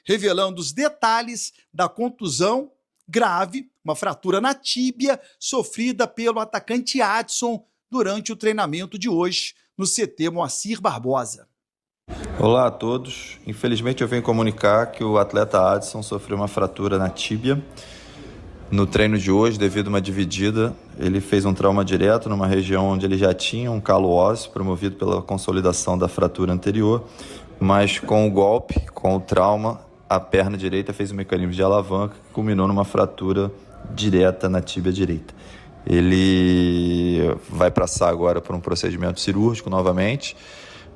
revelando os detalhes da contusão grave, uma fratura na tíbia, sofrida pelo atacante Adson durante o treinamento de hoje no CT Moacir Barbosa. Olá a todos. Infelizmente eu venho comunicar que o atleta Adson sofreu uma fratura na tíbia. No treino de hoje, devido a uma dividida, ele fez um trauma direto numa região onde ele já tinha um calo ósseo promovido pela consolidação da fratura anterior, mas com o golpe, com o trauma, a perna direita fez um mecanismo de alavanca que culminou numa fratura direta na tíbia direita. Ele vai passar agora por um procedimento cirúrgico novamente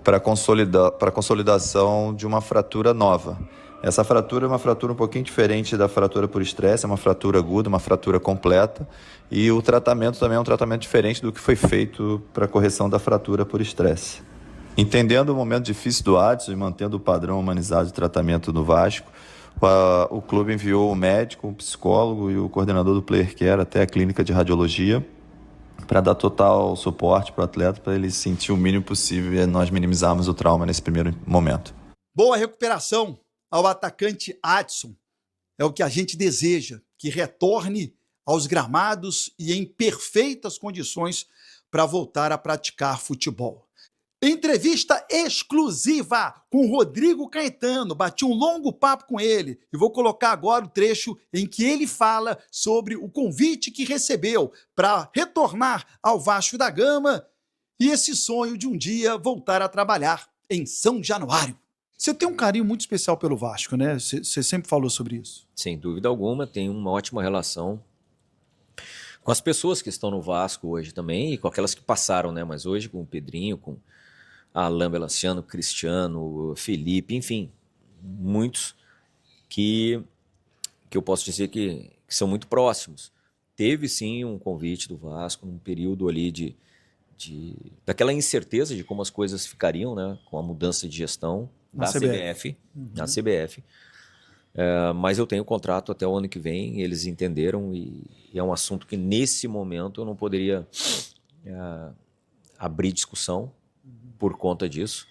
para a consolidação de uma fratura nova. Essa fratura é uma fratura um pouquinho diferente da fratura por estresse, é uma fratura aguda, uma fratura completa, e o tratamento também é um tratamento diferente do que foi feito para a correção da fratura por estresse. Entendendo o momento difícil do Adson e mantendo o padrão humanizado de tratamento no Vasco, o clube enviou o médico, o psicólogo e o coordenador do Player Care até a clínica de radiologia para dar total suporte para o atleta, para ele sentir o mínimo possível e nós minimizarmos o trauma nesse primeiro momento. Boa recuperação ao atacante Adson. É o que a gente deseja, que retorne aos gramados e em perfeitas condições para voltar a praticar futebol. Entrevista exclusiva com Rodrigo Caetano. Bati um longo papo com ele e vou colocar agora o trecho em que ele fala sobre o convite que recebeu para retornar ao Vasco da Gama e esse sonho de um dia voltar a trabalhar em São Januário. Você tem um carinho muito especial pelo Vasco, né? Você sempre falou sobre isso. Sem dúvida alguma, tenho uma ótima relação com as pessoas que estão no Vasco hoje também e com aquelas que passaram, né? Mas hoje com o Pedrinho, com Alain Belanciano, Cristiano, Felipe, enfim, muitos que eu posso dizer que são muito próximos. Teve sim um convite do Vasco num período ali daquela incerteza de como as coisas ficariam, né? Com a mudança de gestão da CBF. Na CBF. Mas eu tenho contrato até o ano que vem, eles entenderam e é um assunto que nesse momento eu não poderia abrir discussão por conta disso,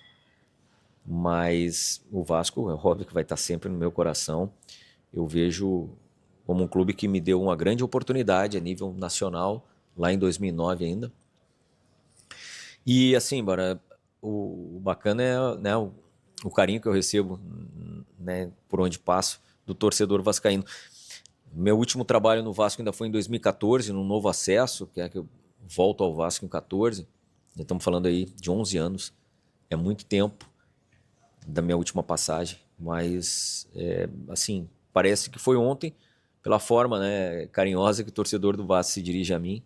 mas o Vasco é óbvio que vai estar sempre no meu coração. Eu vejo como um clube que me deu uma grande oportunidade a nível nacional, lá em 2009 ainda. E assim, o bacana é, né, o carinho que eu recebo, né, por onde passo, do torcedor vascaíno. Meu último trabalho no Vasco ainda foi em 2014, no Novo Acesso, que é que eu volto ao Vasco em 14. Estamos falando aí de 11 anos. É muito tempo da minha última passagem, mas assim, parece que foi ontem, pela forma, né, carinhosa que o torcedor do Vasco se dirige a mim.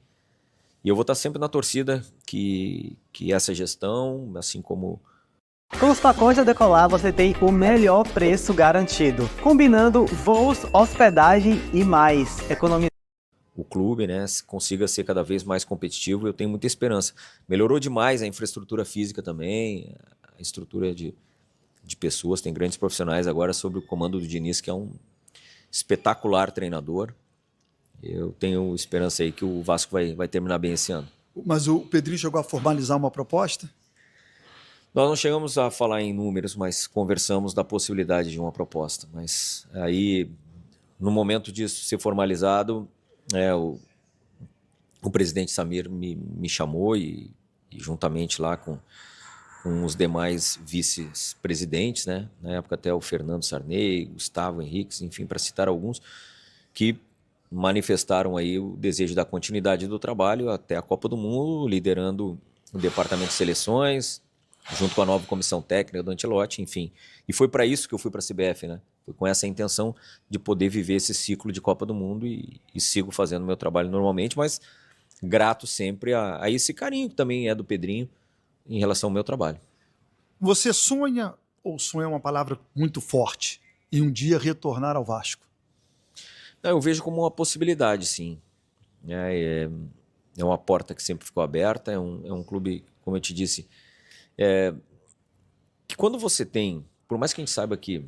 E eu vou estar sempre na torcida que essa gestão, assim como... Com os pacotes da Decolar você tem o melhor preço garantido, combinando voos, hospedagem e mais. Economia. O clube, né, consiga ser cada vez mais competitivo, eu tenho muita esperança. Melhorou demais a infraestrutura física também, a estrutura de pessoas, tem grandes profissionais agora sob o comando do Diniz, que é um espetacular treinador. Eu tenho esperança aí que o Vasco vai terminar bem esse ano. Mas o Pedrinho chegou a formalizar uma proposta? Nós não chegamos a falar em números, mas conversamos da possibilidade de uma proposta. Mas aí, no momento disso ser formalizado, o presidente Samir me chamou e juntamente lá com os demais vice-presidentes, né? Na época até o Fernando Sarney, Gustavo Henriques, enfim, para citar alguns, que manifestaram aí o desejo da continuidade do trabalho até a Copa do Mundo, liderando o departamento de seleções, junto com a nova comissão técnica do Ancelotti, enfim. E foi para isso que eu fui para a CBF, né? Foi com essa intenção de poder viver esse ciclo de Copa do Mundo e sigo fazendo meu trabalho normalmente, mas grato sempre a esse carinho que também é do Pedrinho em relação ao meu trabalho. Você sonha, ou sonha é uma palavra muito forte, em um dia retornar ao Vasco? Eu vejo como uma possibilidade, sim. É uma porta que sempre ficou aberta, é um clube, como eu te disse, que quando você tem, por mais que a gente saiba que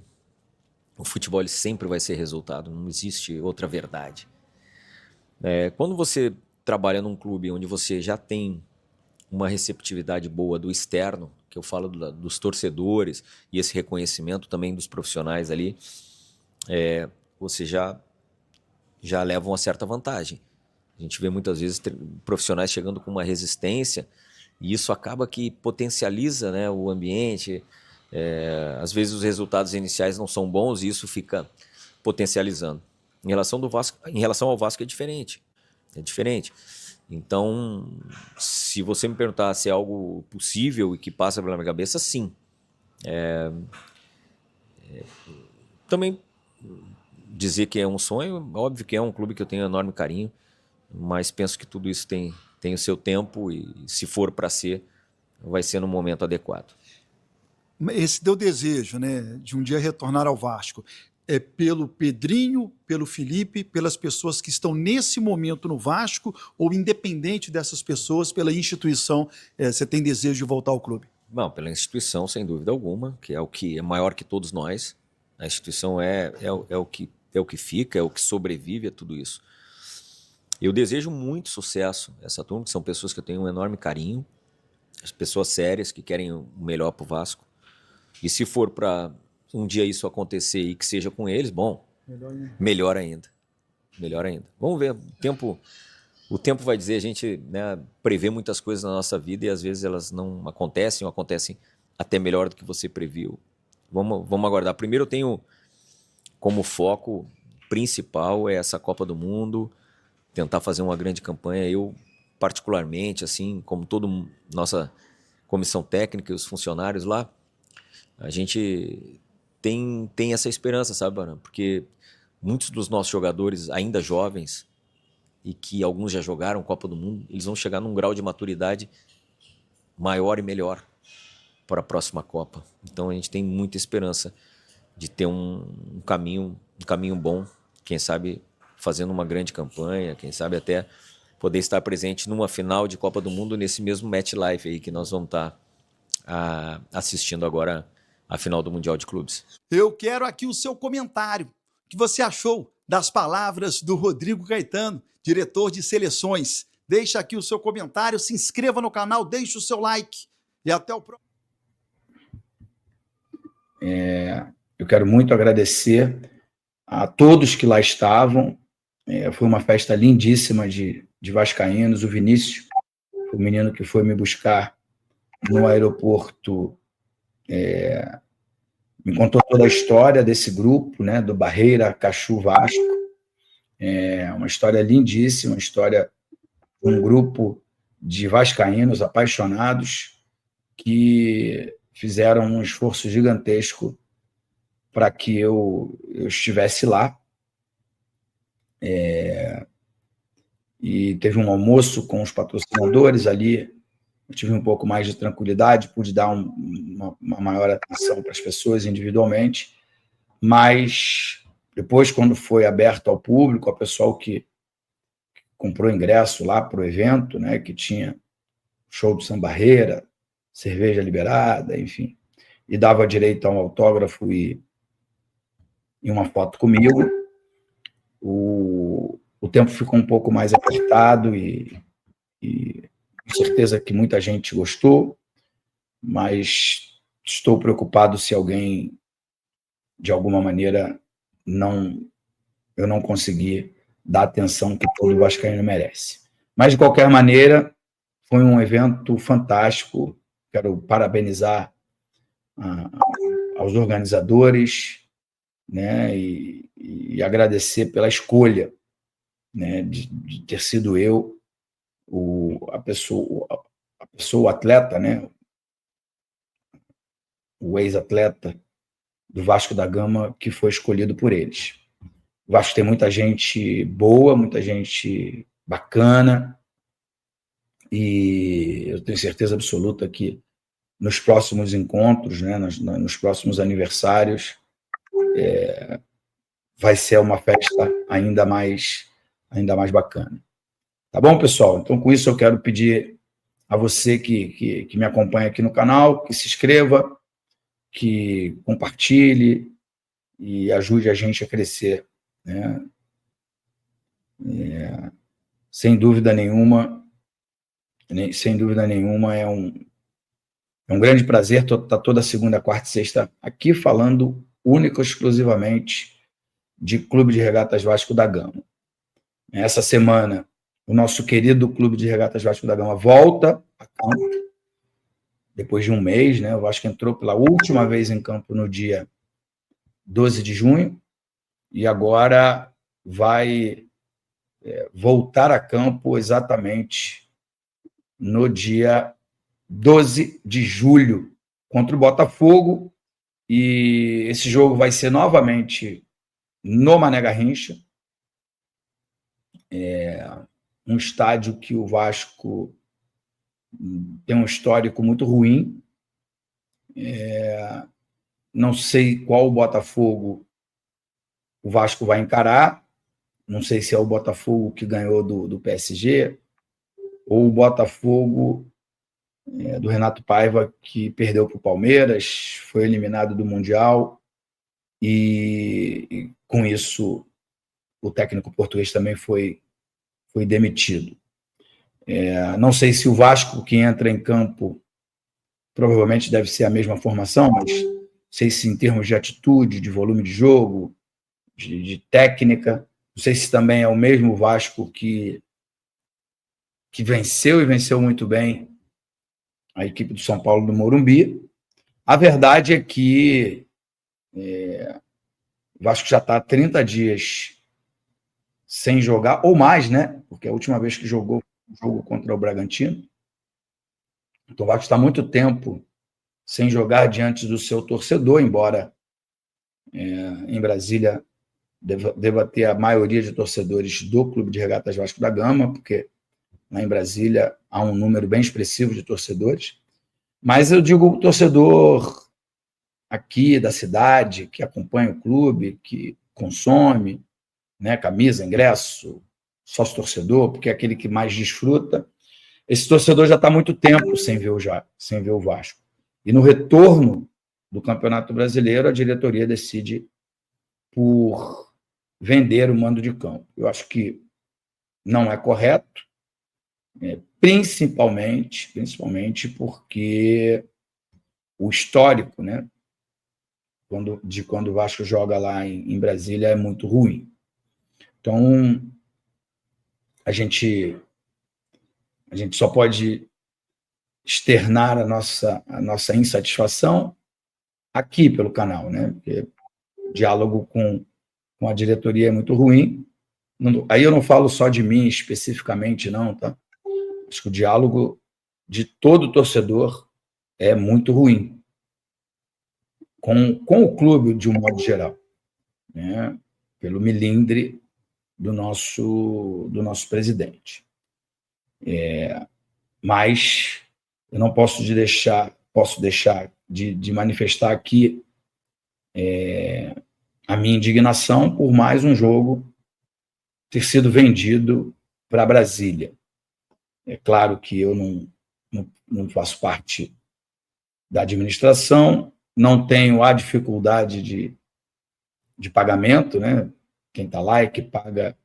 o futebol ele sempre vai ser resultado, não existe outra verdade. Quando você trabalha num clube onde você já tem uma receptividade boa do externo, que eu falo dos torcedores e esse reconhecimento também dos profissionais ali, você já leva uma certa vantagem. A gente vê muitas vezes profissionais chegando com uma resistência e isso acaba que potencializa, né, o ambiente. Às vezes os resultados iniciais não são bons e isso fica potencializando. Em relação ao Vasco é diferente. É diferente. Então, se você me perguntar se é algo possível e que passa pela minha cabeça, sim. Também dizer que é um sonho, óbvio que é um clube que eu tenho enorme carinho, mas penso que tudo isso tem o seu tempo e se for para ser, vai ser no momento adequado. Esse teu desejo, né, de um dia retornar ao Vasco, é pelo Pedrinho, pelo Felipe, pelas pessoas que estão nesse momento no Vasco, ou independente dessas pessoas, pela instituição, você tem desejo de voltar ao clube? Não, pela instituição, sem dúvida alguma, que é maior que todos nós. A instituição é o que fica, é o que sobrevive a tudo isso. Eu desejo muito sucesso a essa turma, que são pessoas que eu tenho um enorme carinho, as pessoas sérias que querem o melhor para o Vasco. E se for para um dia isso acontecer e que seja com eles, bom, melhor ainda. Melhor ainda. Vamos ver, o tempo vai dizer, a gente, né, prevê muitas coisas na nossa vida e às vezes elas não acontecem ou acontecem até melhor do que você previu. Vamos aguardar. Primeiro eu tenho como foco principal essa Copa do Mundo, tentar fazer uma grande campanha. Eu, particularmente, assim, como toda nossa comissão técnica e os funcionários lá, a gente tem essa esperança, sabe, Barão? Porque muitos dos nossos jogadores, ainda jovens, e que alguns já jogaram Copa do Mundo, eles vão chegar num grau de maturidade maior e melhor para a próxima Copa. Então a gente tem muita esperança de ter um caminho bom, quem sabe fazendo uma grande campanha, quem sabe até poder estar presente numa final de Copa do Mundo nesse mesmo Match Live aí que nós vamos estar assistindo agora a final do Mundial de Clubes. Eu quero aqui o seu comentário. O que você achou das palavras do Rodrigo Caetano, diretor de seleções? Deixa aqui o seu comentário, se inscreva no canal, deixe o seu like e até o próximo. Eu quero muito agradecer a todos que lá estavam. Foi uma festa lindíssima de vascaínos. O Vinícius, o menino que foi me buscar no aeroporto, me contou toda a história desse grupo, né, do Barreira Cachu Vasco. Uma história lindíssima, uma história de um grupo de vascaínos apaixonados que fizeram um esforço gigantesco para que eu estivesse lá. E teve um almoço com os patrocinadores ali, eu tive um pouco mais de tranquilidade, pude dar uma maior atenção para as pessoas individualmente, mas depois, quando foi aberto ao público, o pessoal que comprou ingresso lá para o evento, né, que tinha show do Sambarreira, cerveja liberada, enfim, e dava direito a um autógrafo e uma foto comigo, o tempo ficou um pouco mais apertado e com certeza que muita gente gostou, mas estou preocupado se alguém, de alguma maneira, eu não consegui dar a atenção que todo vascaíno merece. Mas, de qualquer maneira, foi um evento fantástico. Quero parabenizar aos organizadores, né, e agradecer pela escolha, né, de ter sido eu a pessoa, o atleta, né, o ex-atleta do Vasco da Gama que foi escolhido por eles. O Vasco tem muita gente boa, muita gente bacana, e eu tenho certeza absoluta que nos próximos encontros, né, nos próximos aniversários, vai ser uma festa ainda mais bacana. Tá bom, pessoal? Então, com isso, eu quero pedir a você que me acompanha aqui no canal, que se inscreva, que compartilhe e ajude a gente a crescer, né? Sem dúvida nenhuma, é É um grande prazer estar toda segunda, quarta e sexta aqui falando única e exclusivamente de Clube de Regatas Vasco da Gama. Essa semana, o nosso querido Clube de Regatas Vasco da Gama volta a campo, depois de um mês, né? O Vasco entrou pela última vez em campo no dia 12 de junho e agora vai voltar a campo exatamente no dia 12 de julho contra o Botafogo, e esse jogo vai ser novamente no Mané Garrincha, um estádio que o Vasco tem um histórico muito ruim. Não sei qual Botafogo o Vasco vai encarar, não sei se é o Botafogo que ganhou do PSG ou o Botafogo do Renato Paiva, que perdeu para o Palmeiras, foi eliminado do Mundial, e com isso o técnico português também foi demitido. Não sei se o Vasco que entra em campo provavelmente deve ser a mesma formação, mas não sei se em termos de atitude, de volume de jogo, de técnica, não sei se também é o mesmo Vasco que venceu e venceu muito bem a equipe do São Paulo do Morumbi. A verdade é que o Vasco já está há 30 dias sem jogar, ou mais, né? Porque a última vez que jogou o jogo contra o Bragantino. Então o Vasco está há muito tempo sem jogar diante do seu torcedor, embora em Brasília deva ter a maioria de torcedores do Clube de Regatas Vasco da Gama, porque lá em Brasília há um número bem expressivo de torcedores. Mas eu digo o torcedor aqui da cidade, que acompanha o clube, que consome, né, camisa, ingresso, sócio-torcedor, porque é aquele que mais desfruta. Esse torcedor já está há muito tempo sem ver o Vasco. E no retorno do Campeonato Brasileiro, a diretoria decide por vender o mando de campo. Eu acho que não é correto, principalmente porque o histórico, né, quando o Vasco joga lá em Brasília é muito ruim. Então, a gente só pode externar a nossa insatisfação aqui pelo canal, né? Porque o diálogo com a diretoria é muito ruim. Aí eu não falo só de mim especificamente, não, tá? Acho que o diálogo de todo torcedor é muito ruim com o clube de um modo geral, né? Pelo melindre do nosso presidente. Mas eu não posso deixar de manifestar aqui a minha indignação por mais um jogo ter sido vendido para Brasília. É claro que eu não faço parte da administração, não tenho a dificuldade de pagamento, né? Quem está lá é que paga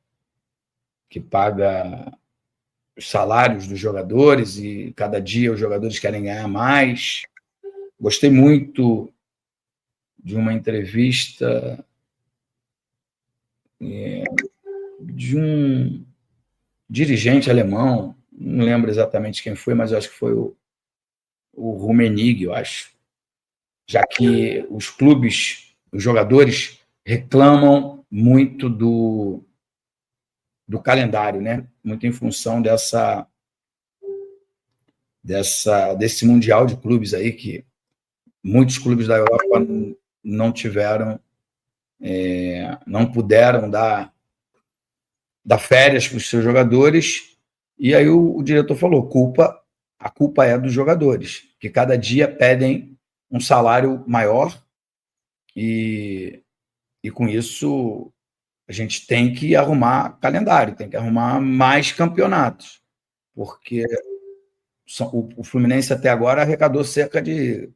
os salários dos jogadores, e cada dia os jogadores querem ganhar mais. Gostei muito de uma entrevista de um dirigente alemão, não lembro exatamente quem foi, mas eu acho que foi o Rummenigge, eu acho, já que os jogadores reclamam muito do calendário, né? Muito em função desse Mundial de Clubes aí, que muitos clubes da Europa não puderam dar férias para os seus jogadores, e aí o diretor falou, a culpa é dos jogadores, que cada dia pedem um salário maior, e com isso a gente tem que arrumar calendário, tem que arrumar mais campeonatos, porque o Fluminense até agora arrecadou cerca de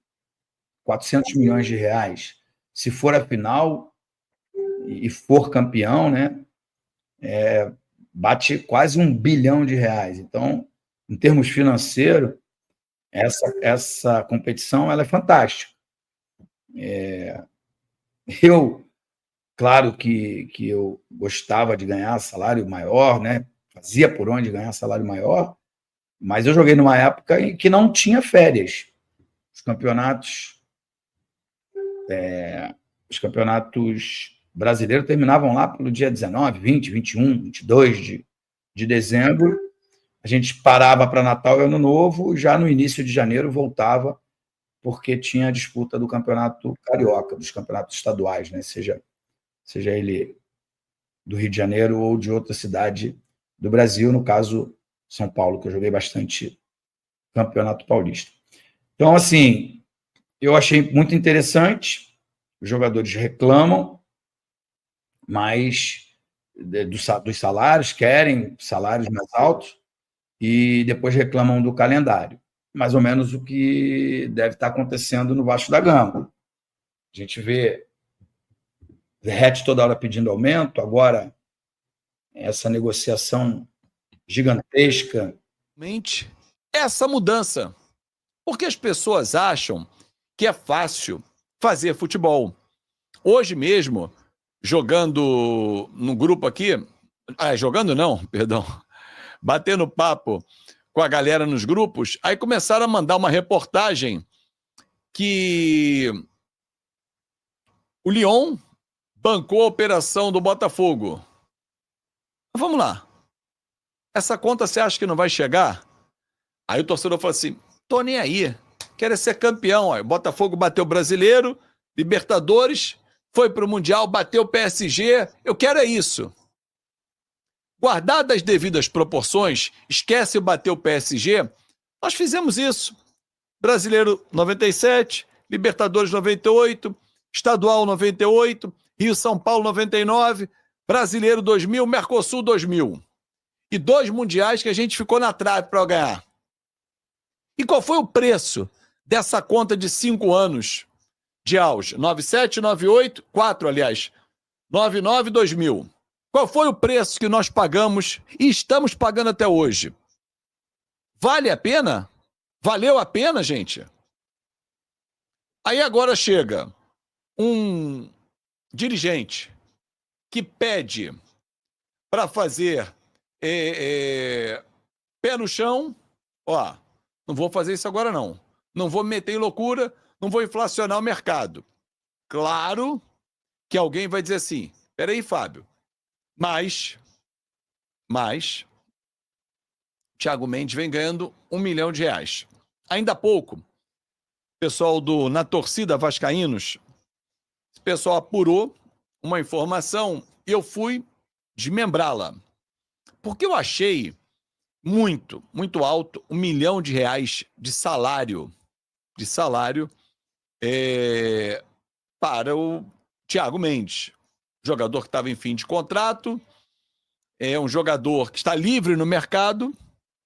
400 milhões de reais. Se for a final e for campeão, né, bate quase R$1 bilhão. Então, em termos financeiros, essa competição ela é fantástica. Eu, claro que eu gostava de ganhar salário maior, né? Fazia por onde ganhar salário maior, mas eu joguei numa época em que não tinha férias. Os campeonatos brasileiros terminavam lá pelo dia 19, 20, 21, 22 de dezembro. A gente parava para Natal e Ano Novo, já no início de janeiro voltava, porque tinha a disputa do campeonato carioca, dos campeonatos estaduais, né? Seja ele do Rio de Janeiro ou de outra cidade do Brasil, no caso São Paulo, que eu joguei bastante campeonato paulista. Então, assim, eu achei muito interessante. Os jogadores reclamam, mas dos salários, querem salários mais altos, e depois reclamam do calendário. Mais ou menos o que deve estar acontecendo no Vasco da Gama. A gente vê Verratti toda hora pedindo aumento, agora essa negociação gigantesca. Essa mudança, porque as pessoas acham que é fácil fazer futebol. Hoje mesmo, jogando no grupo aqui, jogando não, perdão, batendo papo com a galera nos grupos, aí começaram a mandar uma reportagem que o Lyon bancou a operação do Botafogo. Vamos lá. Essa conta você acha que não vai chegar? Aí o torcedor falou assim, tô nem aí, quero ser campeão. Aí o Botafogo bateu o Brasileiro, Libertadores, foi pro Mundial, bateu o PSG, eu quero é isso. Guardadas as devidas proporções, esquece bater o PSG, nós fizemos isso. Brasileiro 97, Libertadores 98, Estadual 98, Rio-São Paulo 99, Brasileiro 2000, Mercosul 2000. E 2 mundiais que a gente ficou na trave para ganhar. E qual foi o preço dessa conta de 5 anos de auge? 97, 98, 4, aliás, 99 e 2000. Qual foi o preço que nós pagamos e estamos pagando até hoje? Vale a pena? Valeu a pena, gente? Aí agora chega um dirigente que pede para fazer pé no chão, ó, não vou fazer isso agora não. Não vou me meter em loucura, não vou inflacionar o mercado. Claro que alguém vai dizer assim, peraí, Fábio, mas Thiago Mendes vem ganhando R$1 milhão. Ainda há pouco, pessoal Na Torcida Vascaínos, esse pessoal apurou uma informação e eu fui desmembrá-la. Porque eu achei muito alto R$1 milhão de salário para o Thiago Mendes. Jogador que estava em fim de contrato, é um jogador que está livre no mercado,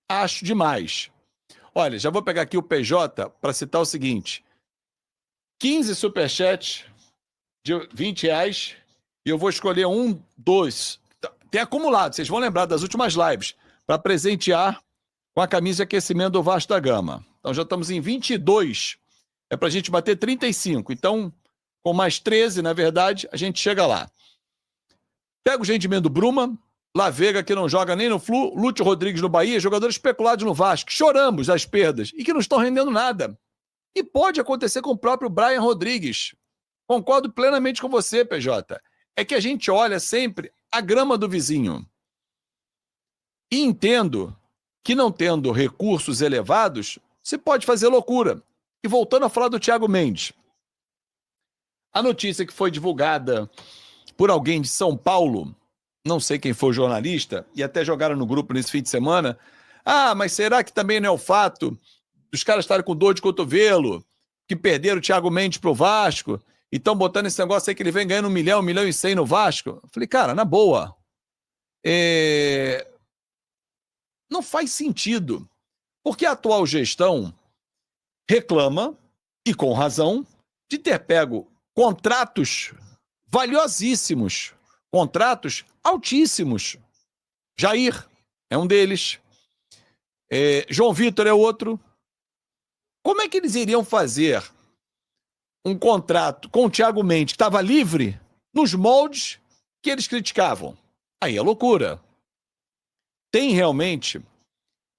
acho demais. Olha, já vou pegar aqui o PJ para citar o seguinte, 15 superchats de R$20 e eu vou escolher 1, 2, tem acumulado, vocês vão lembrar das últimas lives, para presentear com a camisa de aquecimento do Vasco da Gama. Então já estamos em 22, é para a gente bater 35, então com mais 13, na verdade, a gente chega lá. Pega o rendimento do Bruma, La Vega, que não joga nem no Flu, Lúcio Rodrigues no Bahia, jogadores especulados no Vasco. Choramos as perdas e que não estão rendendo nada. E pode acontecer com o próprio Brian Rodrigues. Concordo plenamente com você, PJ. É que a gente olha sempre a grama do vizinho. E entendo que não tendo recursos elevados, se pode fazer loucura. E voltando a falar do Thiago Mendes. A notícia que foi divulgada por alguém de São Paulo, não sei quem foi o jornalista, e até jogaram no grupo nesse fim de semana, mas será que também não é o fato dos caras estarem com dor de cotovelo, que perderam o Thiago Mendes pro Vasco, e estão botando esse negócio aí que ele vem ganhando 1 milhão, 1 milhão e 100 no Vasco? Eu falei, cara, na boa, não faz sentido, porque a atual gestão reclama, e com razão, de ter pego contratos valiosíssimos, contratos altíssimos. Jair é um deles, João Vitor é outro, como é que eles iriam fazer um contrato com o Thiago Mendes, que estava livre, nos moldes que eles criticavam? Aí é loucura. Tem realmente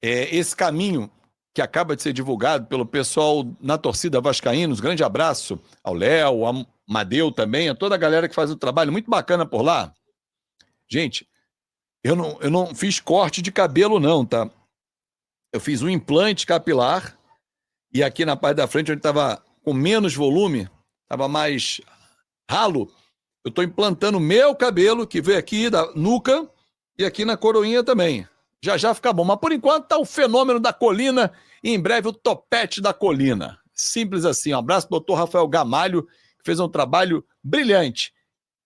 esse caminho que acaba de ser divulgado pelo pessoal na torcida vascaínos. Grande abraço ao Léo, ao Madeu também, a toda a galera que faz um trabalho muito bacana por lá. Gente, eu não fiz corte de cabelo não, tá? Eu fiz um implante capilar e aqui na parte da frente, onde estava com menos volume, estava mais ralo, eu estou implantando meu cabelo, que veio aqui da nuca e aqui na coroinha também. Já fica bom. Mas por enquanto tá o fenômeno da colina e em breve o topete da colina. Simples assim. Um abraço pro doutor Rafael Gamalho, que fez um trabalho brilhante.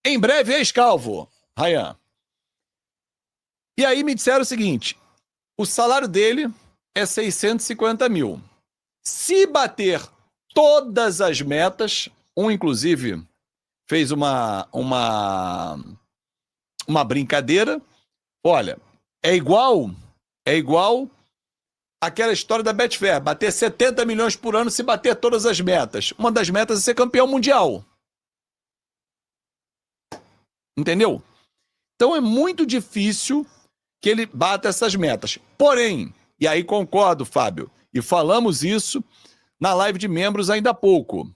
Em breve, ex-calvo, Rayan. E aí me disseram o seguinte, o salário dele é 650 mil. Se bater todas as metas, inclusive fez uma brincadeira, olha, é igual aquela história da Betfair, bater 70 milhões por ano se bater todas as metas. Uma das metas é ser campeão mundial. Entendeu? Então é muito difícil que ele bata essas metas. Porém, e aí concordo, Fábio, e falamos isso na live de membros ainda há pouco.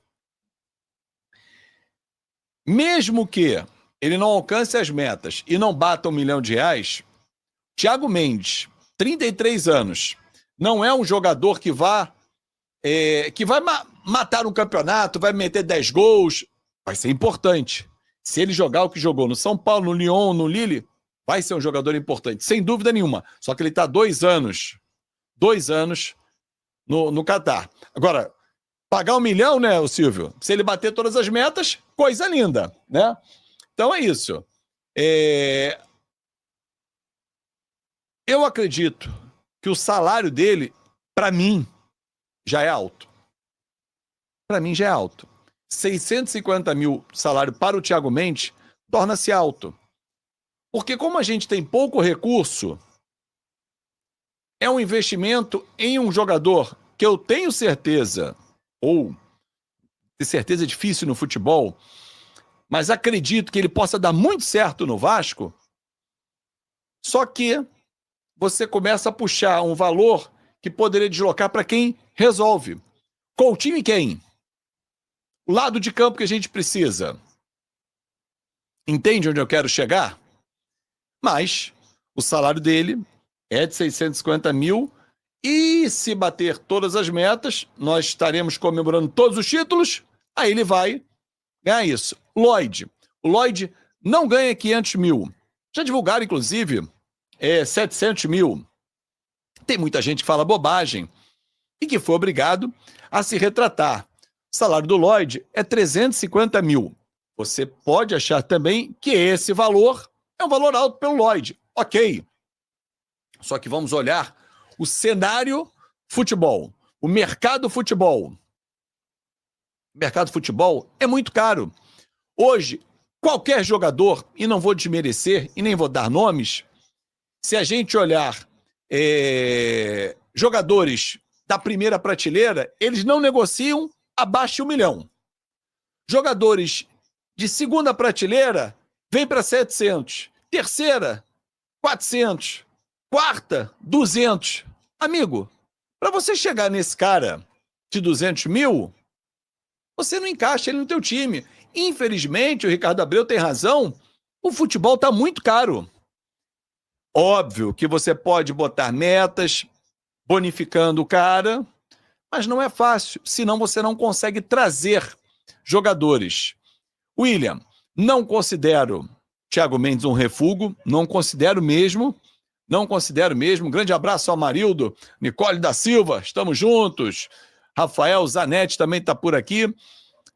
Mesmo que ele não alcance as metas e não bata R$1 milhão, Thiago Mendes, 33 anos, não é um jogador que vai matar um campeonato, vai meter 10 gols, vai ser importante. Se ele jogar o que jogou no São Paulo, no Lyon, no Lille, vai ser um jogador importante, sem dúvida nenhuma. Só que ele está 2 anos no Catar. Agora, pagar R$1 milhão, né, o Silvio? Se ele bater todas as metas, coisa linda, né? Então é isso. Eu acredito que o salário dele, para mim, já é alto. Para mim já é alto. 650 mil salário para o Thiago Mendes torna-se alto. Porque como a gente tem pouco recurso, é um investimento em um jogador que eu tenho certeza, ou ter certeza é difícil no futebol, mas acredito que ele possa dar muito certo no Vasco, só que você começa a puxar um valor que poderia deslocar para quem resolve. Coutinho e quem? O lado de campo que a gente precisa. Entende onde eu quero chegar? Mas o salário dele é de 650 mil e se bater todas as metas, nós estaremos comemorando todos os títulos, aí ele vai ganhar isso. Lloyd. O Lloyd não ganha 500 mil. Já divulgaram, inclusive, 700 mil. Tem muita gente que fala bobagem e que foi obrigado a se retratar. O salário do Lloyd é 350 mil. Você pode achar também que esse valor é um valor alto pelo Lloyd. Ok. Só que vamos olhar o cenário futebol, o mercado futebol. O mercado futebol é muito caro. Hoje, qualquer jogador, e não vou desmerecer e nem vou dar nomes, se a gente olhar jogadores da primeira prateleira, eles não negociam abaixo de R$1 milhão. Jogadores de segunda prateleira vêm para 700. Terceira, 400. Quarta, 200. Amigo, para você chegar nesse cara de 200 mil, você não encaixa ele no teu time. Infelizmente, o Ricardo Abreu tem razão, o futebol está muito caro. Óbvio que você pode botar metas, bonificando o cara, mas não é fácil, senão você não consegue trazer jogadores. William, não considero Thiago Mendes um refúgio, não considero mesmo. Grande abraço ao Marildo, Nicole da Silva, estamos juntos. Rafael Zanetti também está por aqui.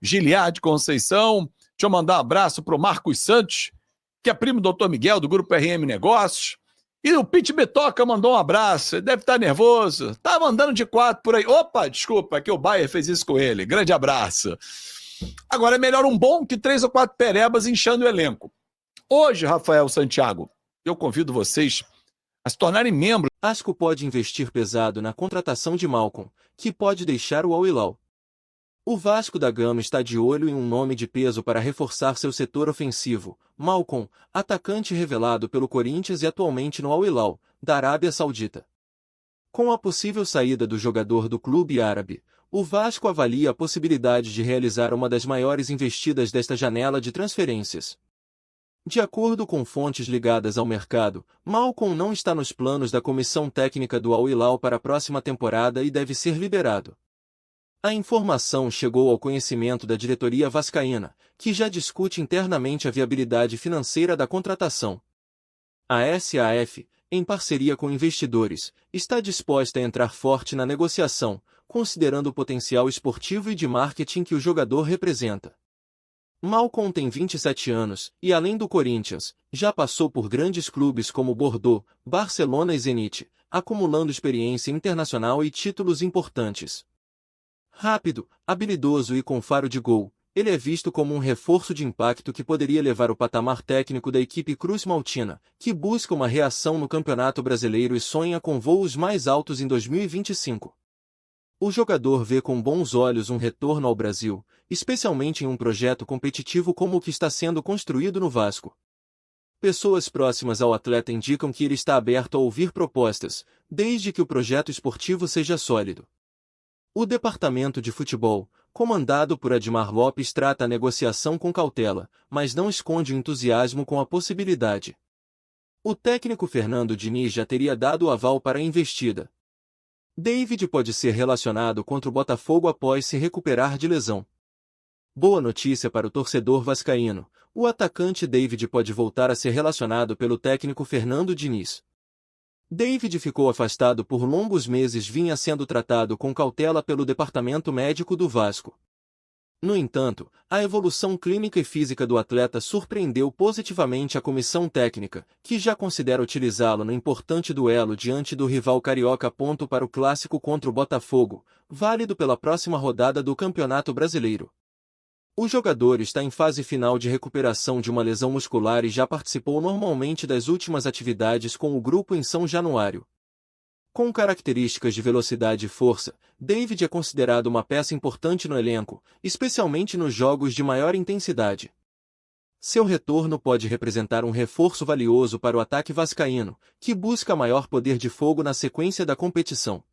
Giliard Conceição, deixa eu mandar um abraço para o Marcos Santos, que é primo do Dr. Miguel, do Grupo RM Negócios. E o Pete Betoca mandou um abraço, ele deve estar nervoso, estava andando de 4 por aí. Opa, desculpa, que o Bayer fez isso com ele. Grande abraço. Agora é melhor um bom que 3 ou 4 perebas inchando o elenco. Hoje, Rafael Santiago, eu convido vocês a se tornarem membros Asco pode investir pesado na contratação de Malcom, que pode deixar o Al Hilal. O Vasco da Gama está de olho em um nome de peso para reforçar seu setor ofensivo, Malcom, atacante revelado pelo Corinthians e atualmente no Al Hilal, da Arábia Saudita. Com a possível saída do jogador do clube árabe, o Vasco avalia a possibilidade de realizar uma das maiores investidas desta janela de transferências. De acordo com fontes ligadas ao mercado, Malcom não está nos planos da comissão técnica do Al Hilal para a próxima temporada e deve ser liberado. A informação chegou ao conhecimento da diretoria vascaína, que já discute internamente a viabilidade financeira da contratação. A SAF, em parceria com investidores, está disposta a entrar forte na negociação, considerando o potencial esportivo e de marketing que o jogador representa. Malcom tem 27 anos, e além do Corinthians, já passou por grandes clubes como Bordeaux, Barcelona e Zenit, acumulando experiência internacional e títulos importantes. Rápido, habilidoso e com faro de gol, ele é visto como um reforço de impacto que poderia elevar o patamar técnico da equipe Cruz Maltina, que busca uma reação no Campeonato Brasileiro e sonha com voos mais altos em 2025. O jogador vê com bons olhos um retorno ao Brasil, especialmente em um projeto competitivo como o que está sendo construído no Vasco. Pessoas próximas ao atleta indicam que ele está aberto a ouvir propostas, desde que o projeto esportivo seja sólido. O departamento de futebol, comandado por Admar Lopes, trata a negociação com cautela, mas não esconde o entusiasmo com a possibilidade. O técnico Fernando Diniz já teria dado o aval para a investida. David pode ser relacionado contra o Botafogo após se recuperar de lesão. Boa notícia para o torcedor vascaíno: o atacante David pode voltar a ser relacionado pelo técnico Fernando Diniz. David ficou afastado por longos meses e vinha sendo tratado com cautela pelo departamento médico do Vasco. No entanto, a evolução clínica e física do atleta surpreendeu positivamente a comissão técnica, que já considera utilizá-lo no importante duelo diante do rival carioca. Para o clássico contra o Botafogo, válido pela próxima rodada do Campeonato Brasileiro. O jogador está em fase final de recuperação de uma lesão muscular e já participou normalmente das últimas atividades com o grupo em São Januário. Com características de velocidade e força, David é considerado uma peça importante no elenco, especialmente nos jogos de maior intensidade. Seu retorno pode representar um reforço valioso para o ataque vascaíno, que busca maior poder de fogo na sequência da competição.